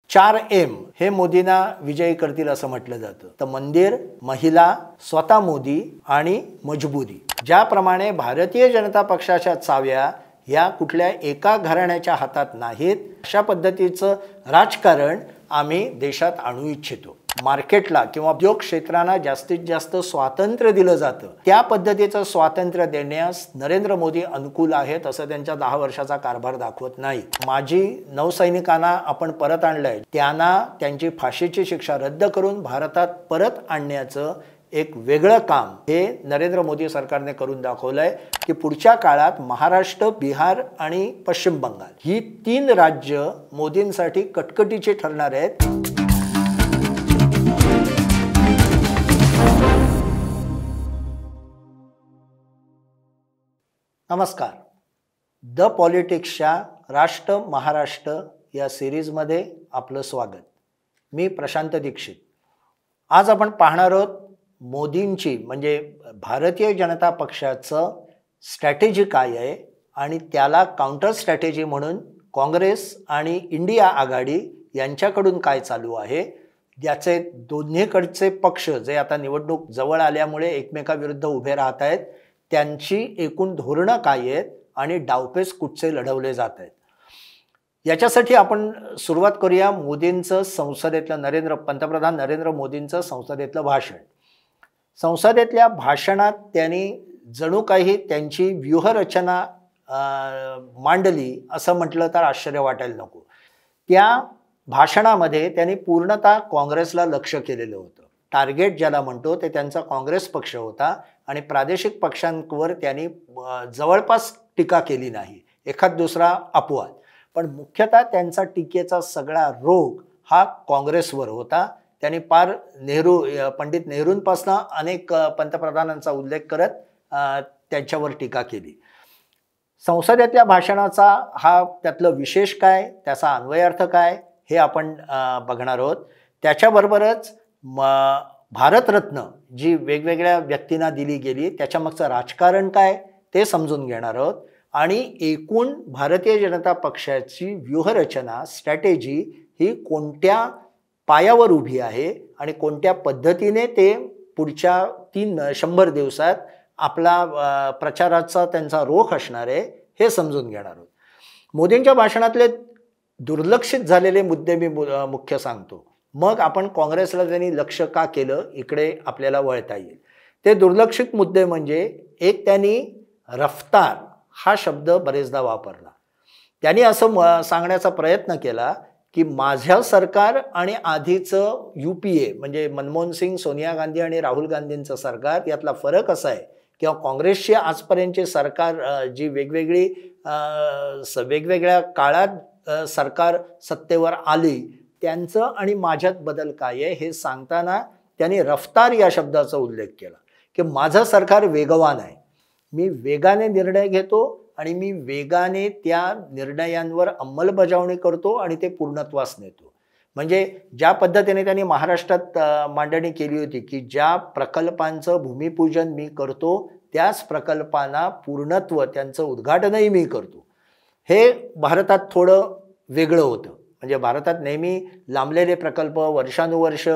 4M हे मोदींना विजयी करतील असं म्हटलं जातं. तर मंदिर, महिला, स्वतः मोदी आणि मजबुरी. ज्याप्रमाणे भारतीय जनता पक्षाच्या चाव्या या कुठल्या एका घराण्याच्या हातात नाहीत, अशा पद्धतीचं राजकारण आम्ही देशात आणू इच्छितो. मार्केटला किंवा उद्योग क्षेत्रांना जास्तीत जास्त स्वातंत्र्य दिलं जातं, त्या पद्धतीचं स्वातंत्र्य देण्यास नरेंद्र मोदी अनुकूल आहेत असं त्यांच्या 10 वर्षाचा कारभार दाखवत नाही. माजी नौसैनिकांना आपण परत आणलंय, त्यांना त्यांची फाशीची शिक्षा रद्द करून भारतात परत आणण्याचं एक वेगळं काम हे नरेंद्र मोदी सरकारने करून दाखवलंय की पुढच्या काळात महाराष्ट्र, बिहार आणि पश्चिम बंगाल ही 3 राज्य मोदींसाठी कटकटीची ठरणार आहेत. नमस्कार. द पॉलिटिक्सच्या राष्ट्र महाराष्ट्र या सिरीजमध्ये आपलं स्वागत. मी प्रशांत दीक्षित. आज आपण पाहणार आहोत मोदींची म्हणजे भारतीय जनता पक्षाचं स्ट्रॅटेजी काय आहे आणि त्याला काउंटर स्ट्रॅटेजी म्हणून काँग्रेस आणि इंडिया आघाडी यांच्याकडून काय चालू आहे. याचे दोन्हीकडचे पक्ष जे आता निवडणूक जवळ आल्यामुळे एकमेकाविरुद्ध उभे राहत आहेत, त्यांची एकूण धोरणं काय आहेत आणि डावपेच कुठचे लढवले जात आहेत. याच्यासाठी आपण सुरुवात करूया मोदींचं संसदेतलं पंतप्रधान नरेंद्र मोदींचं संसदेतलं भाषण. संसदेतल्या भाषणात त्यांनी जणू काही त्यांची व्यूहरचना मांडली असं म्हटलं तर आश्चर्य वाटायला नको. त्या भाषणामध्ये त्यांनी पूर्णतः काँग्रेसला लक्ष केलेलं होतं. टार्गेट ज्याला म्हणतो ते त्यांचा काँग्रेस पक्ष होता आणि प्रादेशिक पक्षांवर त्यांनी जवळपास टीका केली नाही, एखाद दुसरा अपवाद. पण मुख्यतः त्यांचा टीकेचा सगळा रोग हा काँग्रेसवर होता. त्यांनी पार पंडित नेहरूंपासून अनेक पंतप्रधानांचा उल्लेख करत त्यांच्यावर टीका केली. संसदेतल्या भाषणाचा त्यातलं विशेष काय, त्याचा अन्वयार्थ काय हे आपण बघणार आहोत. त्याच्याबरोबरच भारतरत्न जी वेगवेगळ्या व्यक्तींना दिली गेली त्याच्यामागचं राजकारण काय ते समजून घेणार आहोत. आणि एकूण भारतीय जनता पक्षाची व्यूहरचना स्ट्रॅटेजी ही कोणत्या पायावर उभी आहे आणि कोणत्या पद्धतीने ते पुढच्या 100 दिवसात आपला प्रचाराचा त्यांचा रोख असणार आहे हे समजून घेणार आहोत. मोदींच्या भाषणातले दुर्लक्षित झालेले मुद्दे मी मुख्य सांगतो, मग आपण काँग्रेसला त्यांनी लक्ष का केलं इकडे आपल्याला वळता येईल. ते दुर्लक्षित मुद्दे म्हणजे एक, त्यांनी रफ्तार हा शब्द बरेचदा वापरला. त्यांनी असं सांगण्याचा प्रयत्न केला की माझं सरकार आणि आधीचं UPA म्हणजे मनमोहन सिंग, सोनिया गांधी आणि राहुल गांधींचं सरकार यातला फरक असा आहे किंवा काँग्रेसची आजपर्यंतची सरकार जी वेगवेगळ्या काळात सरकार सत्तेवर आली त्यांचं आणि माझ्यात बदल काय आहे हे सांगताना त्यांनी रफ्तार या शब्दाचा उल्लेख केला की माझं सरकार वेगवान आहे, मी वेगाने निर्णय घेतो आणि मी वेगाने त्या निर्णयांवर अंमलबजावणी करतो आणि ते पूर्णत्वास नेतो. म्हणजे ज्या पद्धतीने त्यांनी महाराष्ट्रात मांडणी केली होती की ज्या प्रकल्पांचं भूमिपूजन मी करतो त्याच प्रकल्पांना पूर्णत्व त्यांचं उद्घाटनही मी करतो. हे भारतात थोडं वेगळं होतं. म्हणजे भारतात नेहमी लांबलेले प्रकल्प, वर्षानुवर्ष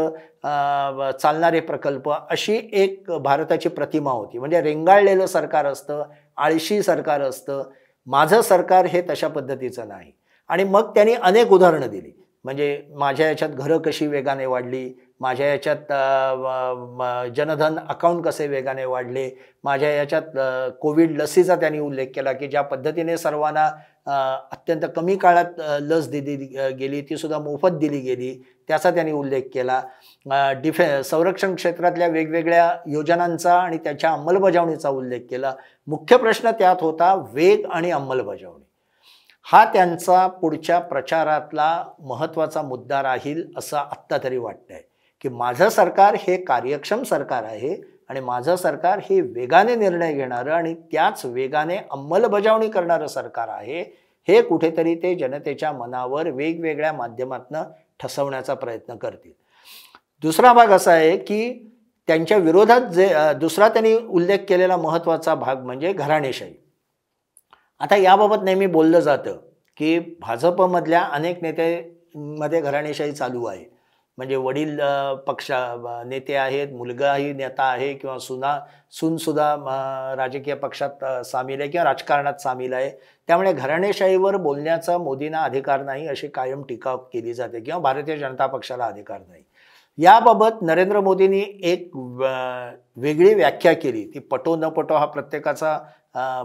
चालणारे प्रकल्प अशी एक भारताची प्रतिमा होती. म्हणजे रेंगाळलेलं सरकार असतं, आळशी सरकार असतं. माझं सरकार हे तशा पद्धतीचं नाही. आणि मग त्यांनी अनेक उदाहरणं दिली. म्हणजे माझ्या याच्यात घरं कशी वेगाने वाढली, माझ्या याच्यात जनधन अकाउंट कसे वेगाने वाढले, माझ्या याच्यात कोविड लसीचा त्यांनी उल्लेख केला की ज्या पद्धतीने सर्वांना अत्यंत कमी काळात लस दिली गेली, ती सुद्धा मोफत दिली गेली, त्याचा त्यांनी उल्लेख केला. संरक्षण क्षेत्रातल्या वेगवेगळ्या योजनांचा आणि त्याच्या अंमलबजावणीचा उल्लेख केला. मुख्य प्रश्न त्यात होता वेग आणि अंमलबजावणी. हा त्यांचा पुढच्या प्रचारातला महत्त्वाचा मुद्दा राहील असं आत्ता तरी वाटतंय की माझं सरकार हे कार्यक्षम सरकार आहे आणि माझं सरकार हे वेगाने निर्णय घेणारं आणि त्याच वेगाने अंमलबजावणी करणारं सरकार आहे. हे कुठेतरी ते जनतेच्या मनावर वेगवेगळ्या माध्यमातून ठसवण्याचा प्रयत्न करतील. दुसरा भाग असा आहे की त्यांच्या विरोधात दुसरा त्यांनी उल्लेख केलेला महत्त्वाचा भाग म्हणजे घराणेशाही. आता याबाबत नेहमी बोललं जातं की भाजपमधल्या अनेक नेते मध्ये घराणेशाही चालू आहे. म्हणजे वडील नेते आहेत, मुलगाही नेता आहे किंवा सूनसुद्धा राजकीय पक्षात सामील आहे किंवा राजकारणात सामील आहे. त्यामुळे घराणेशाहीवर बोलण्याचा मोदींना अधिकार नाही अशी कायम टीका केली जाते किंवा भारतीय जनता पक्षाला अधिकार नाही. याबाबत नरेंद्र मोदींनी एक वेगळी व्याख्या केली. ती पटो न पटो हा प्रत्येकाचा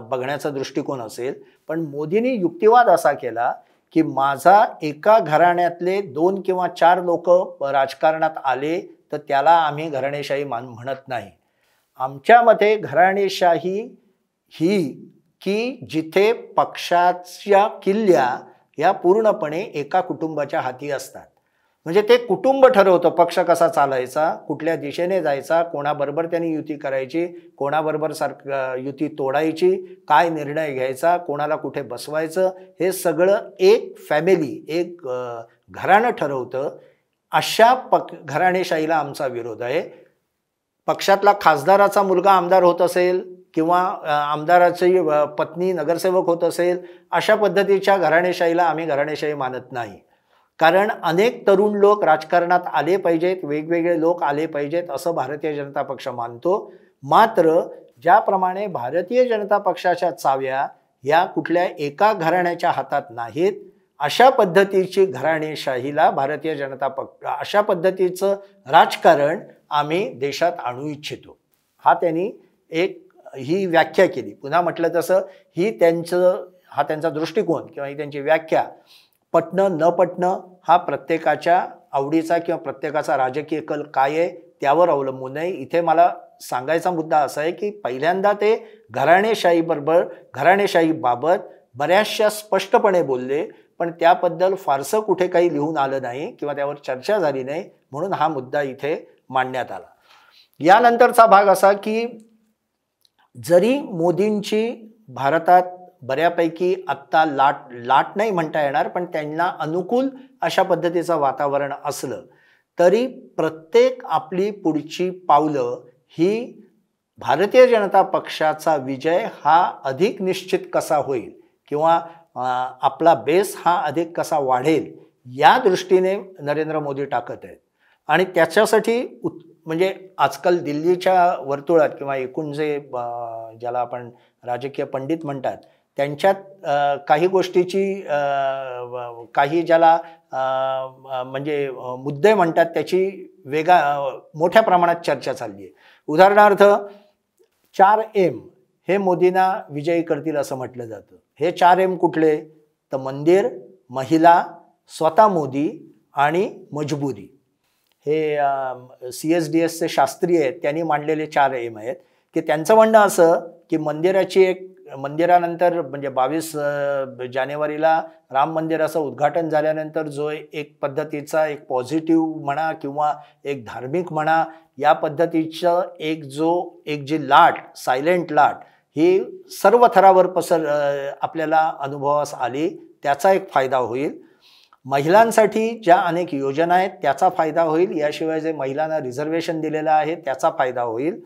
बघण्याचा दृष्टिकोन असेल, पण मोदींनी युक्तिवाद असा केला की माझा एका घराण्यातले 2 किंवा 4 लोक राजकारणात आले तर त्याला आम्ही घराणेशाही म्हणत नाही. आमच्यामध्ये घराणेशाही ही की जिथे पक्षाच्या किल्ल्या या पूर्णपणे एका कुटुंबाच्या हाती असतात. म्हणजे ते कुटुंब ठरवतं पक्ष कसा चालायचा, कुठल्या दिशेने जायचा, कोणाबरोबर त्यांनी युती करायची, कोणाबरोबर युती तोडायची, काय निर्णय घ्यायचा, कोणाला कुठे बसवायचं, हे सगळं एक फॅमिली, एक घराणं ठरवतं. अशा घराणेशाहीला आमचा विरोध आहे. पक्षातला खासदाराचा मुलगा आमदार होत असेल किंवा आमदाराची पत्नी नगरसेवक होत असेल, अशा पद्धतीच्या घराणेशाहीला आम्ही घराणेशाही मानत नाही. कारण अनेक तरुण लोक राजकारणात आले पाहिजेत, वेगवेगळे लोक आले पाहिजेत असं भारतीय जनता पक्ष मानतो. मात्र ज्याप्रमाणे भारतीय जनता पक्षाच्या चाव्या या कुठल्या एका घराण्याच्या हातात नाहीत, अशा पद्धतीची घराणेशाहीला भारतीय जनता पक्ष, अशा पद्धतीचं राजकारण आम्ही देशात आणू इच्छितो. हा त्यांनी ही व्याख्या केली. पुन्हा म्हटलं तसं हा त्यांचा दृष्टिकोन किंवा ही त्यांची व्याख्या पटणं न पटणं हा प्रत्येकाच्या आवडीचा किंवा प्रत्येकाचा राजकीय कल काय आहे त्यावर अवलंबून आहे. इथे मला सांगायचा मुद्दा असा आहे की पहिल्यांदा ते घराणेशाहीबाबत बऱ्याचशा स्पष्टपणे बोलले, पण त्याबद्दल फारसं कुठे काही लिहून आलं नाही किंवा त्यावर चर्चा झाली नाही, म्हणून हा मुद्दा इथे मांडण्यात आला. यानंतरचा भाग असा की जरी मोदींची भारतात बऱ्यापैकी आत्ता लाट नाही म्हणता येणार, पण त्यांना अनुकूल अशा पद्धतीचं वातावरण असलं तरी प्रत्येक आपली पुढची पावलं ही भारतीय जनता पक्षाचा विजय हा अधिक निश्चित कसा होईल किंवा आपला बेस हा अधिक कसा वाढेल या दृष्टीने नरेंद्र मोदी टाकत आहेत. आणि त्याच्यासाठी म्हणजे आजकाल दिल्लीच्या वर्तुळात किंवा एकूण ज्याला आपण राजकीय पंडित म्हणतात त्यांच्यात काही गोष्टीची काही ज्याला म्हणजे मुद्दे म्हणतात त्याची मोठ्या प्रमाणात चर्चा चालली आहे. उदाहरणार्थ 4M हे मोदींना विजयी करतील असं म्हटलं जातं. हे 4M कुठले? तर मंदिर, महिला, स्वतः मोदी आणि मजबुरी. हे CSDSचे शास्त्री आहेत, त्यांनी मांडलेले 4M आहेत. की त्यांचं म्हणणं असं की मंदिरानंतर म्हणजे 22 जानेवारीला राम मंदिराचं उद्घाटन झाल्यानंतर जो एक पद्धतीचा एक पॉझिटिव्ह म्हणा किंवा एक धार्मिक म्हणा या पद्धतीचं एक जी लाट, सायलेंट लाट ही सर्व थरावर आपल्याला अनुभवास आली, त्याचा एक फायदा होईल. महिलांसाठी ज्या अनेक योजना आहेत त्याचा फायदा होईल. याशिवाय जे महिलांना रिझर्वेशन दिलेलं आहे त्याचा फायदा होईल.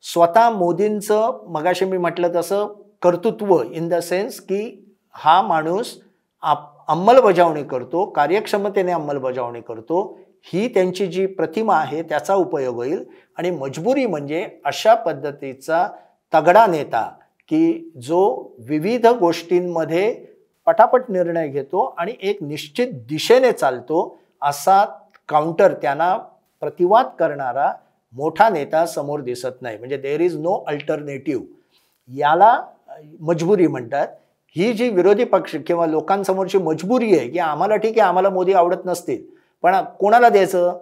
स्वतः मोदींचं मगाशी मी म्हटलं तसं कर्तृत्व इन द सेन्स की हा माणूस अंमलबजावणी करतो, कार्यक्षमतेने अंमलबजावणी करतो, ही त्यांची जी प्रतिमा आहे त्याचा उपयोग होईल. आणि मजबुरी म्हणजे अशा पद्धतीचा तगडा नेता की जो विविध गोष्टींमध्ये पटापट निर्णय घेतो आणि एक निश्चित दिशेने चालतो, असा काउंटर त्यांना प्रतिवाद करणारा मोठा नेता समोर दिसत नाही. म्हणजे देअर इज नो अल्टरनेटिव्ह, याला मजबुरी म्हणतात. ही जी विरोधी पक्ष किंवा लोकांसमोरची मजबुरी आहे की आम्हाला ठीक आहे, आम्हाला मोदी आवडत नसतील, पण कोणाला द्यायचं,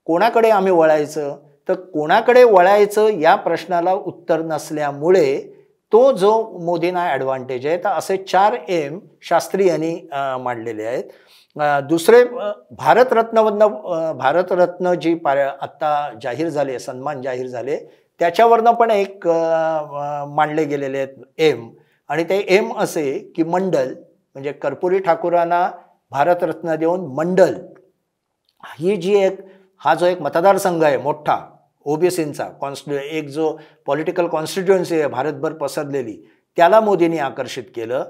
कोणाकडे आम्ही वळायचं, तर कोणाकडे वळायचं या प्रश्नाला उत्तर नसल्यामुळे तो जो मोदींना ॲडव्हान्टेज आहे, तर असे 4M शास्त्री यांनी मांडलेले आहेत. दुसरे भारतरत्न जी आत्ता जाहीर झाले, सन्मान जाहीर झाले, त्याच्यावरनं पण एक मांडले गेलेले आहेत एम. आणि ते एम असे की मंडल म्हणजे कर्पुरी ठाकूरांना भारतरत्न देऊन मंडल ही हा जो एक मतदारसंघ आहे मोठा ओबीसींचा एक जो पॉलिटिकल कॉन्स्टिट्युएन्सी आहे भारतभर पसरलेली, त्याला मोदींनी आकर्षित केलं.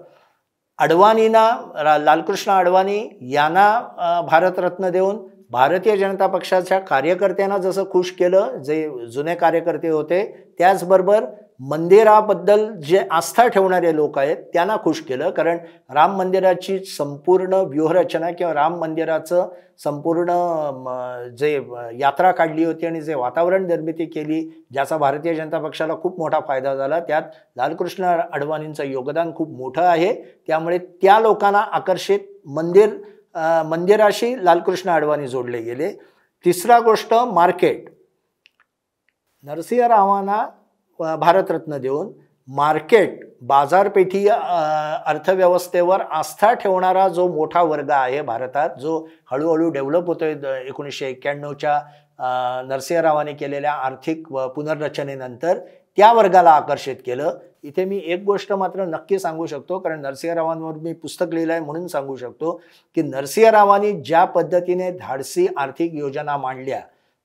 लालकृष्ण अडवाणी यांना भारतरत्न देऊन भारतीय जनता पक्षाच्या कार्यकर्त्यांना जसं खुश केलं, जे जुने कार्यकर्ते होते, त्याचबरोबर मंदिराबद्दल जे आस्था ठेवणारे लोक आहेत त्यांना खुश केलं. कारण राम मंदिराची संपूर्ण व्यूहरचना किंवा राम मंदिराचं संपूर्ण जे यात्रा काढली होती आणि जे वातावरण निर्मिती केली, ज्याचा भारतीय जनता पक्षाला खूप मोठा फायदा झाला, त्यात लालकृष्ण अडवाणींचं योगदान खूप मोठं आहे. त्यामुळे त्या लोकांना आकर्षित मंदिराशी लालकृष्ण अडवाणी जोडले गेले. तिसरा गोष्ट मार्केट. नरसिंहरावांना भारतरत्न देऊन मार्केट, बाजारपेठी अर्थव्यवस्थेवर आस्था ठेवणारा जो मोठा वर्ग आहे भारतात, जो हळूहळू डेव्हलप होतोय 1991च्या नरसिंहरावांनी केलेल्या आर्थिक पुनर्रचनेनंतर, त्या वर्गाला आकर्षित केलं. इथे मी एक गोष्ट मात्र नक्की सांगू शकतो, कारण नरसिंहरावांवर मी पुस्तक लिहिलं आहे म्हणून सांगू शकतो की नरसिंहरावांनी ज्या पद्धतीने धाडसी आर्थिक योजना मांडल्या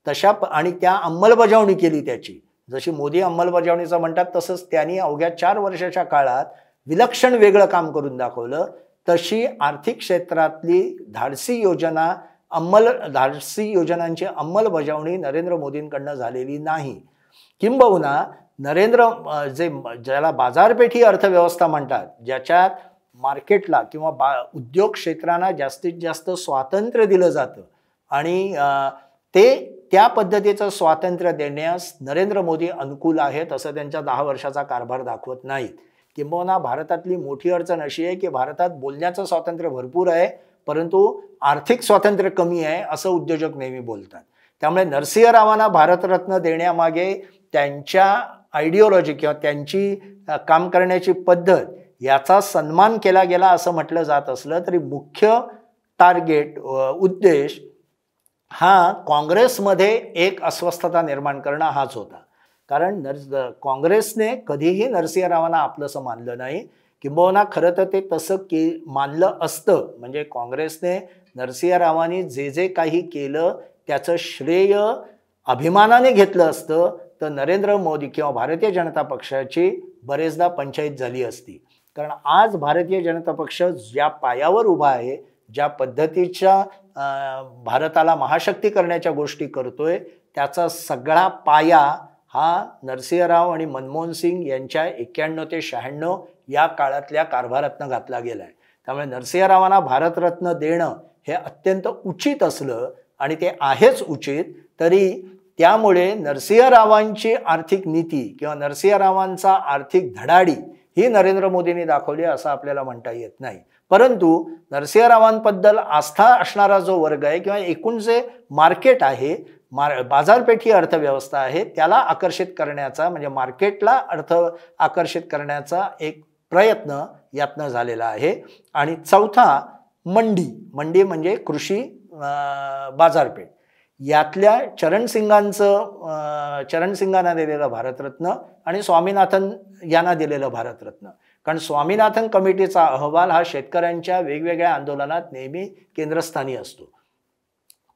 तशा आणि त्या अंमलबजावणी केली त्याची, जशी मोदी अंमलबजावणीचं म्हणतात तसंच त्यांनी अवघ्या 4 वर्षाच्या काळात विलक्षण वेगळं काम करून दाखवलं. तशी आर्थिक क्षेत्रातली धाडसी योजनांची अंमलबजावणी नरेंद्र मोदींकडनं झालेली नाही. किंबहुना ज्याला बाजारपेठी अर्थव्यवस्था म्हणतात, ज्याच्यात मार्केटला किंवा उद्योग क्षेत्रांना जास्तीत जास्त स्वातंत्र्य दिलं जातं आणि त्या पद्धतीचं स्वातंत्र्य देण्यास नरेंद्र मोदी अनुकूल आहेत असं त्यांच्या 10 वर्षाचा कारभार दाखवत नाहीत. किंबहुना भारतातली मोठी अडचण अशी आहे की भारतात बोलण्याचं स्वातंत्र्य भरपूर आहे, परंतु आर्थिक स्वातंत्र्य कमी आहे असं उद्योजक नेहमी बोलतात. त्यामुळे नरसिंहरावांना भारतरत्न देण्यामागे त्यांच्या आयडिओलॉजी किंवा त्यांची काम करण्याची पद्धत याचा सन्मान केला गेला असं म्हटलं जात असलं तरी मुख्य टार्गेट, उद्देश हा काँग्रेसमध्ये एक अस्वस्थता निर्माण करणं हाच होता. कारण काँग्रेसने कधीही नरसिंहरावांना आपलंसं मानलं नाही. किंबहुना खरं तर ते तसं मानलं असतं, म्हणजे काँग्रेसने नरसिंहरावांनी जे काही केलं त्याचं श्रेय अभिमानाने घेतलं असतं तर नरेंद्र मोदी किंवा भारतीय जनता पक्षाची बरेचदा पंचायत झाली असती. कारण आज भारतीय जनता पक्ष ज्या पायावर उभा आहे, ज्या पद्धतीच्या भारताला महाशक्ती करण्याच्या गोष्टी करतोय, त्याचा सगळा पाया हा नरसिंहराव आणि मनमोहन सिंग यांच्या 91 ते 96 या काळातल्या कारभारातनं घातला गेलाय. त्यामुळे नरसिंहरावांना भारतरत्न देणं हे अत्यंत उचित असलं आणि ते आहेच उचित, तरी त्यामुळे नरसिंहरावांची आर्थिक नीती किंवा नरसिंहरावांचा आर्थिक धडाडी ही नरेंद्र मोदींनी दाखवली असं आपल्याला म्हणता येत नाही. परंतु नरसिंहरावांबद्दल आस्था असणारा जो वर्ग आहे किंवा एकूण जे मार्केट आहे, बाजारपेठी अर्थव्यवस्था आहे, त्याला आकर्षित करण्याचा, म्हणजे मार्केटला आकर्षित करण्याचा एक प्रयत्न यातनं झालेला आहे. आणि चौथा मंडी म्हणजे कृषी बाजारपेठ. यातल्या चरण सिंगांना दिलेलं भारतरत्न आणि स्वामीनाथन यांना दिलेलं भारतरत्न. कारण स्वामीनाथन कमिटीचा अहवाल हा शेतकऱ्यांच्या वेगवेगळ्या आंदोलनात नेहमी केंद्रस्थानी असतो.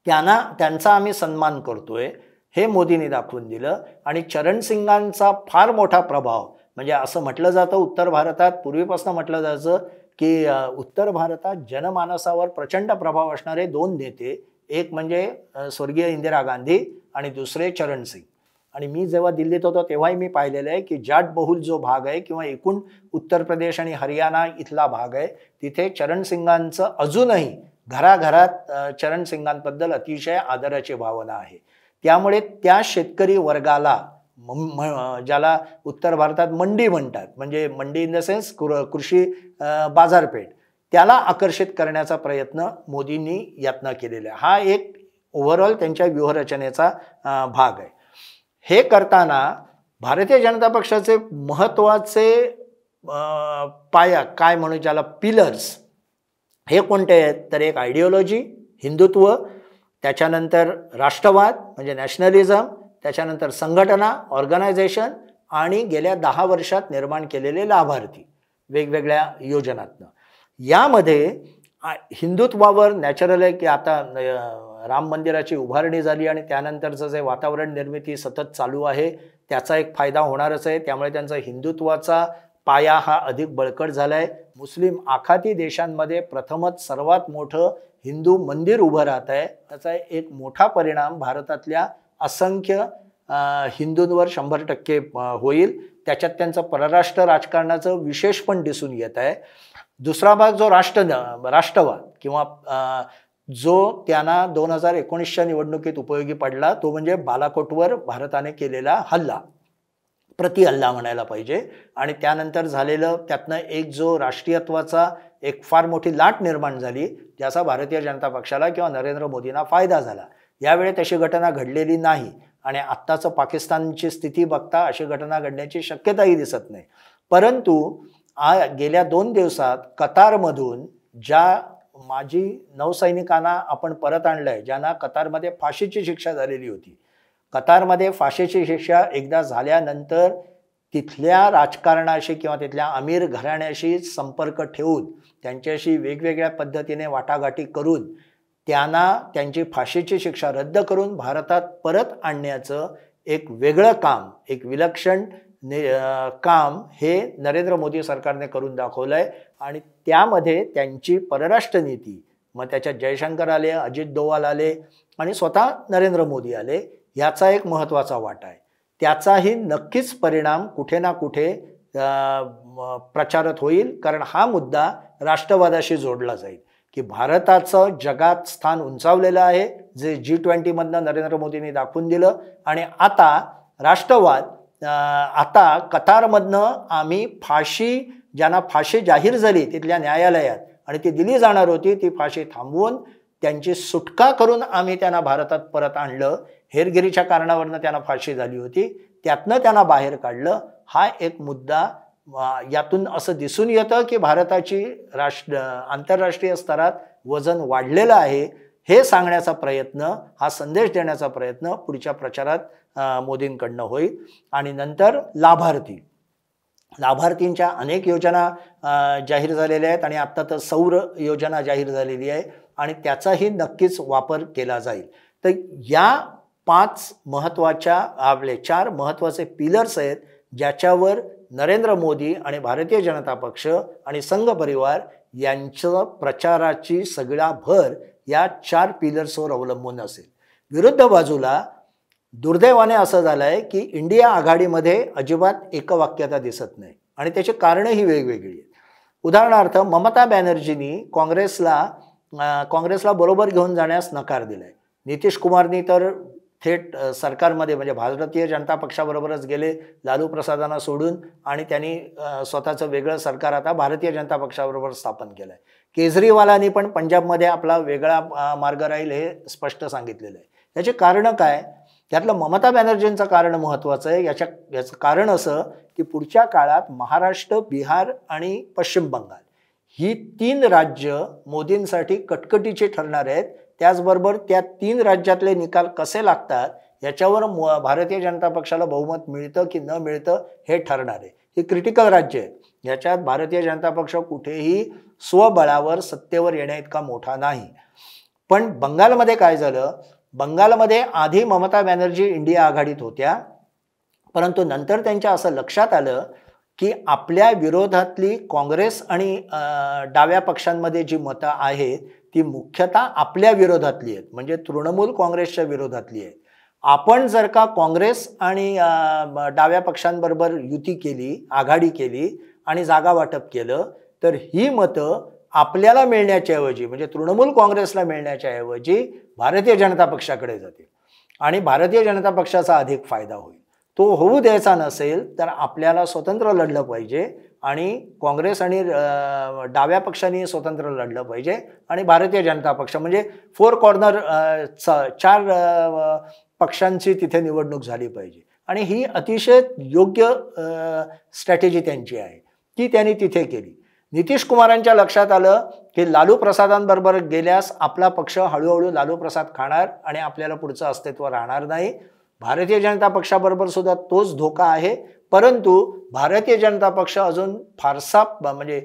त्यांचा आम्ही सन्मान करतोय हे मोदींनी दाखवून दिलं. आणि चरण सिंगांचा फार मोठा प्रभाव, म्हणजे असं म्हटलं जातं उत्तर भारतात, पूर्वीपासून म्हटलं जायचं की उत्तर भारतात जनमानसावर प्रचंड प्रभाव असणारे 2 नेते, एक म्हणजे स्वर्गीय इंदिरा गांधी आणि दुसरे चरण सिंग. आणि मी जेव्हा दिल्लीत होतो तेव्हाही मी पाहिलेलं आहे की जाट बहुल जो भाग आहे किंवा एकूण उत्तर प्रदेश आणि हरियाणा इथला भाग आहे, तिथे चरण सिंगांचं अजूनही घराघरात चरण सिंगांबद्दल अतिशय आदराची भावना आहे. त्यामुळे त्या शेतकरी वर्गाला, ज्याला उत्तर भारतात मंडी म्हणतात, म्हणजे मंडी इन द सेन्स कृषी बाजारपेठ, त्याला आकर्षित करण्याचा प्रयत्न मोदींनी यातनं केलेला आहे. हा एक ओव्हरऑल त्यांच्या व्यूहरचनेचा भाग आहे. हे करताना भारतीय जनता पक्षाचे महत्त्वाचे पाया काय म्हणू, ज्याला पिलर्स, हे कोणते आहेत तर एक आयडिओलॉजी, हिंदुत्व, त्याच्यानंतर राष्ट्रवाद म्हणजे नॅशनलिझम, त्याच्यानंतर संघटना, ऑर्गनायझेशन आणि गेल्या 10 वर्षात निर्माण केलेले लाभार्थी वेगवेगळ्या योजनातनं. यामध्ये हिंदुत्वावर नॅचरल आहे की आता राम मंदिराची उभारणी झाली आणि त्यानंतरचं जे वातावरण निर्मिती सतत चालू आहे त्याचा एक फायदा होणारच आहे. त्यामुळे त्यांचा हिंदुत्वाचा पाया हा अधिक बळकट झालाय. मुस्लिम आखाती देशांमध्ये प्रथमच सर्वात मोठं हिंदू मंदिर उभं राहत आहे. त्याचा एक मोठा परिणाम भारतातल्या असंख्य हिंदूंवर 100% होईल. त्याच्यात त्यांचं परराष्ट्र राजकारणाचं विशेष पण दिसून येत आहे. दुसरा भाग जो राष्ट्रवाद किंवा जो त्यांना 2019च्या निवडणुकीत उपयोगी पडला तो म्हणजे बालाकोटवर भारताने केलेला हल्ला, प्रतिहल्ला म्हणायला पाहिजे. आणि त्यानंतर झालेलं त्यातनं एक जो राष्ट्रीयत्वाचा एक फार मोठी लाट निर्माण झाली, ज्याचा भारतीय जनता पक्षाला किंवा नरेंद्र मोदींना फायदा झाला. यावेळी तशी घटना घडलेली नाही आणि आत्ताचं पाकिस्तानची स्थिती बघता अशी घटना घडण्याची शक्यताही दिसत नाही. परंतु गेल्या 2 दिवसात कतारमधून ज्या माजी नौसैनिकांना आपण परत आणलंय, ज्यांना कतारमध्ये फाशीची शिक्षा झालेली होती. कतारमध्ये फाशीची शिक्षा एकदा झाल्यानंतर तिथल्या राजकारणाशी किंवा तिथल्या अमीर घराण्याशी संपर्क ठेवून त्यांच्याशी वेगवेगळ्या पद्धतीने वाटाघाटी करून त्यांना त्यांची फाशीची शिक्षा रद्द करून भारतात परत आणण्याचं एक वेगळं काम, एक विलक्षण काम हे नरेंद्र मोदी सरकारने करून दाखवलंय. आणि त्यामध्ये त्यांची परराष्ट्र नीती, मग त्याच्यात जयशंकर आले, अजित डोवाल आले आणि स्वतः नरेंद्र मोदी आले, याचा एक महत्त्वाचा वाटा आहे. त्याचाही नक्कीच परिणाम कुठे ना कुठे प्रचारित होईल, कारण हा मुद्दा राष्ट्रवादाशी जोडला जाईल की भारताचं जगात स्थान उंचावलेलं आहे, जे G20 मधनं नरेंद्र मोदींनी दाखवून दिलं. आणि आता राष्ट्रवाद, आता कतारमधनं आम्ही ज्यांना फाशी जाहीर झाली तिथल्या न्यायालयात आणि ती दिली जाणार होती, ती फाशी थांबवून त्यांची सुटका करून आम्ही त्यांना भारतात परत आणलं. हेरगिरीच्या कारणावरनं त्यांना फाशी झाली होती, त्यातनं त्यांना बाहेर काढलं. हा एक मुद्दा यातून असं दिसून येतं की भारताची आंतरराष्ट्रीय स्तरात वजन वाढलेलं आहे. हे सांगण्याचा प्रयत्न, हा संदेश देण्याचा प्रयत्न पुढच्या प्रचारात मोदींकडनं होईल. आणि नंतर लाभार्थींच्या अनेक योजना जाहीर झालेल्या आहेत आणि आत्ता तर सौर योजना जाहीर झालेली आहे आणि त्याचाही नक्कीच वापर केला जाईल. तर या 5 महत्त्वाच्या, आपले 4 महत्त्वाचे पिलर्स आहेत, ज्याच्यावर नरेंद्र मोदी आणि भारतीय जनता पक्ष आणि संघ परिवार यांचं प्रचाराची सगळा भर या 4 पिलर्सवर अवलंबून असेल. विरुद्ध बाजूला दुर्दैवाने असं झालंय की इंडिया आघाडीमध्ये अजिबात एकवाक्यता दिसत नाही आणि त्याची कारणं ही वेगवेगळी आहेत. उदाहरणार्थ ममता बॅनर्जींनी काँग्रेसला बरोबर घेऊन जाण्यास नकार दिलाय. नितीश कुमारनी तर थेट सरकारमध्ये म्हणजे भारतीय जनता पक्षाबरोबरच गेले, लालू प्रसादांना सोडून, आणि त्यांनी स्वतःचं वेगळं सरकार आता भारतीय जनता पक्षाबरोबर स्थापन केलं आहे. केजरीवालांनी पण पंजाबमध्ये आपला वेगळा मार्ग राहील हे स्पष्ट सांगितलेलं आहे. याचे कारणं काय? त्यातलं ममता बॅनर्जींचं कारण महत्त्वाचं आहे. याचं कारण असं की पुढच्या काळात महाराष्ट्र, बिहार आणि पश्चिम बंगाल ही 3 राज्य मोदींसाठी कटकटीची ठरणार आहेत. त्याचबरोबर त्या 3 राज्यातले निकाल कसे लागतात याच्यावर भारतीय जनता पक्षाला बहुमत मिळतं की न मिळतं हे ठरणार आहे. ही क्रिटिकल राज्य आहेत. याच्यात भारतीय जनता पक्ष कुठेही स्वबळावर सत्तेवर येण्याइतका मोठा नाही. पण बंगालमध्ये काय झालं? बंगालमध्ये आधी ममता बॅनर्जी इंडिया आघाडीत होत्या, परंतु नंतर त्यांच्या असं लक्षात आलं की आपल्या विरोधातली काँग्रेस आणि डाव्या पक्षांमध्ये जी मतं आहेत ती मुख्यतः आपल्या विरोधातली आहेत, म्हणजे तृणमूल काँग्रेसच्या विरोधातली आहे. आपण जर का काँग्रेस आणि डाव्या पक्षांबरोबर युती केली, आघाडी केली आणि जागा वाटप केलं, तर ही मतं आपल्याला मिळण्याच्या ऐवजी, म्हणजे तृणमूल काँग्रेसला मिळण्याच्या ऐवजी भारतीय जनता पक्षाकडे जातील आणि भारतीय जनता पक्षाचा अधिक फायदा होईल. तो होऊ द्यायचा नसेल तर आपल्याला स्वतंत्र लढलं पाहिजे आणि काँग्रेस आणि डाव्या पक्षांनी स्वतंत्र लढलं पाहिजे आणि भारतीय जनता पक्ष म्हणजे 4 कॉर्नर 4 पक्षांची तिथे निवडणूक झाली पाहिजे. आणि ही अतिशय योग्य स्ट्रॅटेजी त्यांची आहे की त्यांनी तिथे केली. नितीश कुमारांच्या लक्षात आलं की लालू प्रसादांबरोबर गेल्यास आपला पक्ष हळूहळू लालू प्रसाद खाणार आणि आपल्याला पुढचं अस्तित्व राहणार नाही. भारतीय जनता पक्षाबरोबर सुद्धा तोच धोका आहे, परंतु भारतीय जनता पक्ष अजून फारसा म्हणजे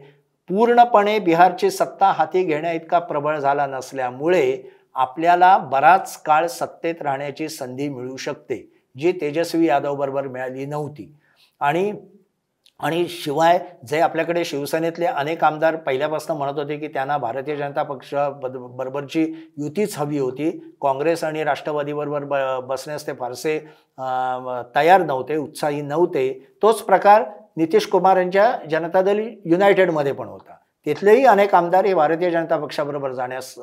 पूर्णपणे बिहारची सत्ता हाती घेण्या इतका प्रबळ झाला नसल्यामुळे आपल्याला बराच काळ सत्तेत राहण्याची संधी मिळू शकते, जी तेजस्वी यादव बरोबर मिळाली नव्हती. आणि आणि शिवाय जे आपल्याकडे शिवसेनेतले अनेक आमदार पहिल्यापासून म्हणत होते की त्यांना भारतीय जनता पक्ष बरोबरची युतीच हवी होती, काँग्रेस आणि राष्ट्रवादीबरोबर बसण्यास ते फारसे तयार नव्हते, उत्साही नव्हते, तोच प्रकार नितीश कुमार यांच्या जनता दल युनायटेडमध्ये पण होता. तिथलेही अनेक आमदार हे भारतीय जनता पक्षाबरोबर जाण्यास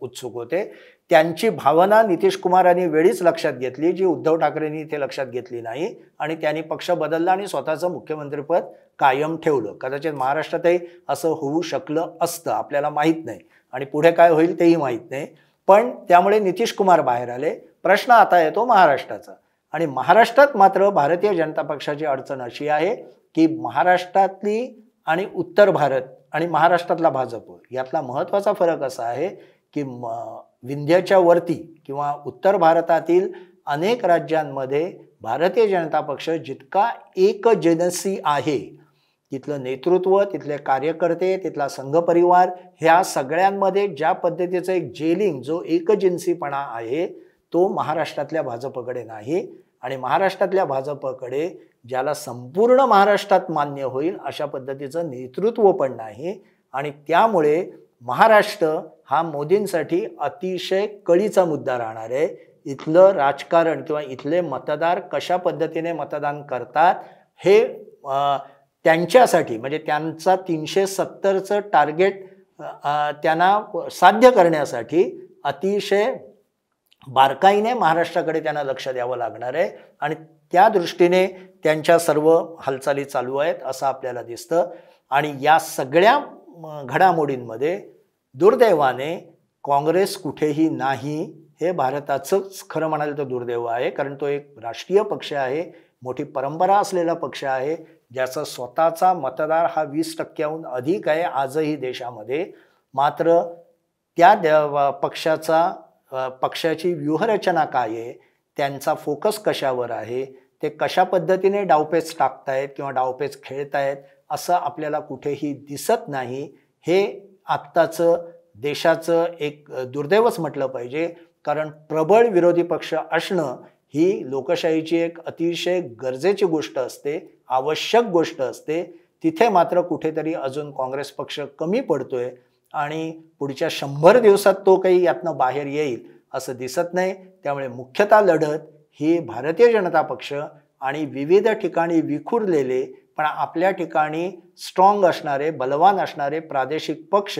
उत्सुक होते. त्यांची भावना नितीश कुमारांनी वेळीच लक्षात घेतली, जी उद्धव ठाकरेंनी ते लक्षात घेतली नाही आणि त्यांनी पक्ष बदलला आणि स्वतःचं मुख्यमंत्रीपद कायम ठेवलं. कदाचित महाराष्ट्रातही असं होऊ शकलं असतं, आपल्याला माहीत नाही आणि पुढे काय होईल तेही माहीत नाही. पण त्यामुळे नितीश कुमार बाहेर आले. प्रश्न आता येतो महाराष्ट्राचा आणि महाराष्ट्रात मात्र भारतीय जनता पक्षाची अडचण अशी आहे की महाराष्ट्रातली आणि उत्तर भारत आणि महाराष्ट्रातला भाजप यातला महत्त्वाचा फरक असा आहे की विंध्याच्या वरती किंवा उत्तर भारतातील अनेक राज्यांमध्ये भारतीय जनता पक्ष जितका एकजिनसी आहे, तिथलं नेतृत्व, तिथले कार्यकर्ते, तिथला संघपरिवार, ह्या सगळ्यांमध्ये ज्या पद्धतीचं एक जेलिंग, जो एकजिन्सीपणा आहे, तो महाराष्ट्रातल्या भाजपकडे नाही. आणि महाराष्ट्रातल्या भाजपकडे ज्याला संपूर्ण महाराष्ट्रात मान्य होईल अशा पद्धतीचं नेतृत्व पण नाही. आणि त्यामुळे महाराष्ट्र हा मोदींसाठी अतिशय कळीचा मुद्दा राहणार आहे. इथलं राजकारण किंवा इथले मतदार कशा पद्धतीने मतदान करतात हे त्यांच्यासाठी, म्हणजे त्यांचा 370चं टार्गेट त्यांना साध्य करण्यासाठी अतिशय बारकाईने महाराष्ट्राकडे त्यांना लक्ष द्यावं लागणार आहे आणि त्या दृष्टीने त्यांच्या सर्व हालचाली चालू आहेत असं आपल्याला दिसतं. आणि या सगळ्या घडामोडींमध्ये दुर्दैवाने काँग्रेस कुठेही नाही. हे भारताचंच खरं म्हणाल तर दुर्दैव आहे, कारण तो एक राष्ट्रीय पक्ष आहे, मोठी परंपरा असलेला पक्ष आहे, ज्याचा स्वतःचा मतदार हा 20% अधिक आहे आजही देशामध्ये. मात्र त्या पक्षाची व्यूहरचना काय आहे, त्यांचा फोकस कशावर आहे, ते कशा पद्धतीने डावपेच टाकतायत किंवा डावपेच खेळतायत असं आपल्याला कुठेही दिसत नाही. हे आत्ताचं देशाचं एक दुर्दैवच म्हटलं पाहिजे, कारण प्रबळ विरोधी पक्ष असणं ही लोकशाहीची एक अतिशय गरजेची गोष्ट असते, आवश्यक गोष्ट असते. तिथे मात्र कुठेतरी अजून काँग्रेस पक्ष कमी पडतोय आणि पुढच्या 100 दिवसात तो काही यातनं बाहेर येईल असं दिसत नाही. त्यामुळे मुख्यतः लढत ही भारतीय जनता पक्ष आणि विविध ठिकाणी विखुरलेले पण आपल्या ठिकाणी स्ट्रॉंग असणारे, बलवान असणारे प्रादेशिक पक्ष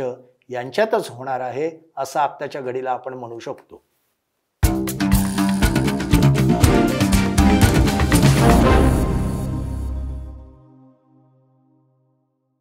यांच्यातच होणार आहे असं आत्ताच्या घडीला आपण म्हणू शकतो.